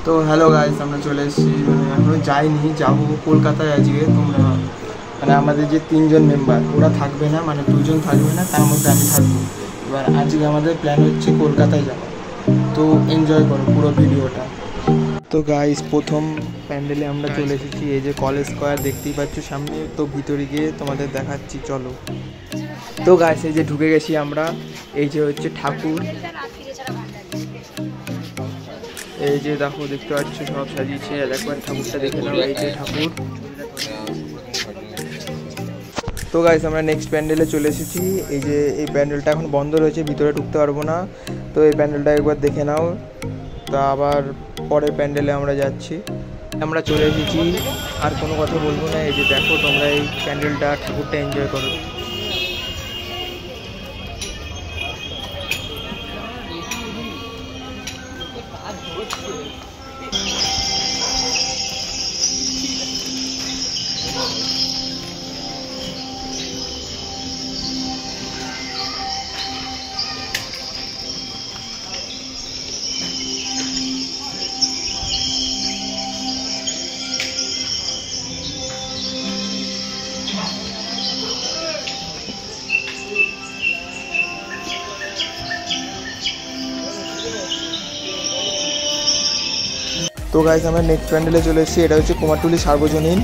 তো hello guys, আমরা চলে এসেছি, এখনো যাইনি, যাবো কলকাতায় আজকে। তোমরা আমাদের যে 3জন মেম্বার ওরা থাকবে না, 2জন থাকবে না, তার মধ্যে আমি থাকবো। এবার আজকে আমাদের প্ল্যান হচ্ছে কলকাতায় যাওয়া। তো এনজয় করো পুরো ভিডিওটা। তো গাইস, প্রথম প্যান্ডেলে আমরা চলে এসেছি, এই যে কলেজ স্কোয়ার দেখতেই পাচ্ছ সামনে। তো ভিতরে গিয়ে তোমাদের দেখাচ্ছি, চলো। তো গাইস, এই যে ঢুকে গেছি আমরা। এই যে হচ্ছে ঠাকুর, এই যে দেখো, দেখতে পাচ্ছ সব সাজিয়েছে। আর একবার ঠাকুরটা দেখে নাও, এই যে ঠাকুর। তো গাইস, আমরা নেক্সট প্যান্ডেলে চলে এসেছি। এই যে এই প্যান্ডেলটা এখন বন্ধ রয়েছে, ভিতরে ঢুকতে পারবো না। তো এই প্যান্ডেলটা একবার দেখে নাও। তা আবার পরের প্যান্ডেলে আমরা যাচ্ছি। আমরা চলে এসেছি, আর কোনো কথা বলবো না। এই যে দেখো, তোমরা এই প্যান্ডেলটা, ঠাকুরটা এনজয় করো। তো গাইস, আমরা নেক্সট প্যান্ডেলে চলে এসেছি। এটা হচ্ছে কুমারটুলি সার্বজনীন।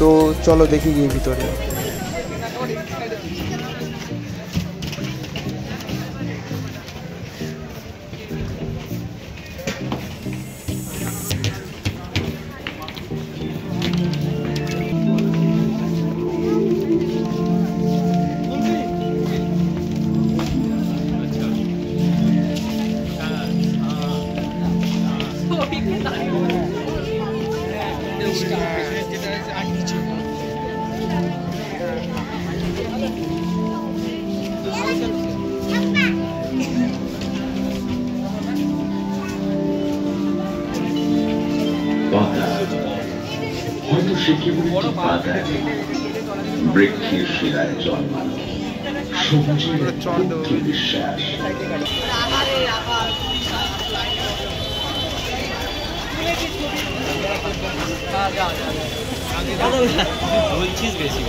তো চলো দেখি গিয়ে ভিতরে। হয়তো সে কেবল বৃক্ষের শিরায় জন্মানো সবুজের পুত্র বিশ্বাস। বলছিস বেশি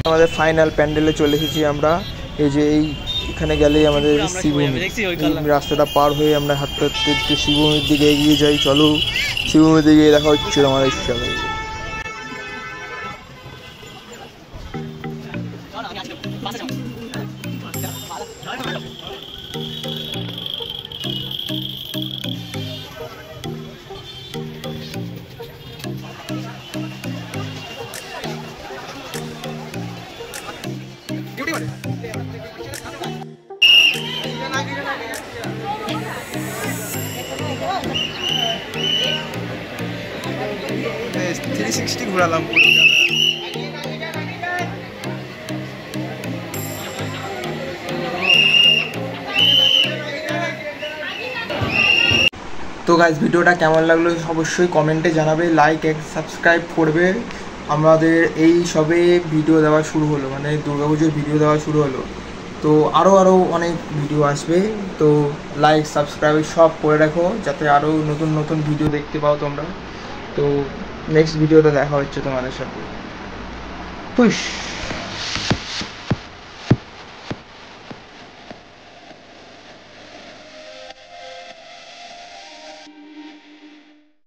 আমাদের ফাইনাল প্যান্ডেলে চলে এসেছি আমরা। এই যে এখানে গেলেই আমাদের শিবভূমি, রাস্তাটা পার হয়ে আমরা হাঁটতে হাঁটতে একটু শিবভূমির দিকে এগিয়ে যাই। চলো, শিবভূমির দিকে দেখা হচ্ছে আমাদের সাথে। ঘুরালাম পুরো ক্যামেরা। তো গাইস, ভিডিওটা কেমন লাগলো অবশ্যই কমেন্টে জানাবে, লাইক সাবস্ক্রাইব করবে। আমাদের এই সবে ভিডিও দেওয়া শুরু হলো, দুর্গাপুজোর ভিডিও দেওয়া শুরু হলো। তো আরও অনেক ভিডিও আসবে। তো লাইক সাবস্ক্রাইব সব করে রাখো, যাতে আরও নতুন নতুন ভিডিও দেখতে পাও তোমরা। তো নেক্সট ভিডিওতে দেখা হচ্ছে তোমাদের সাথে। পুশ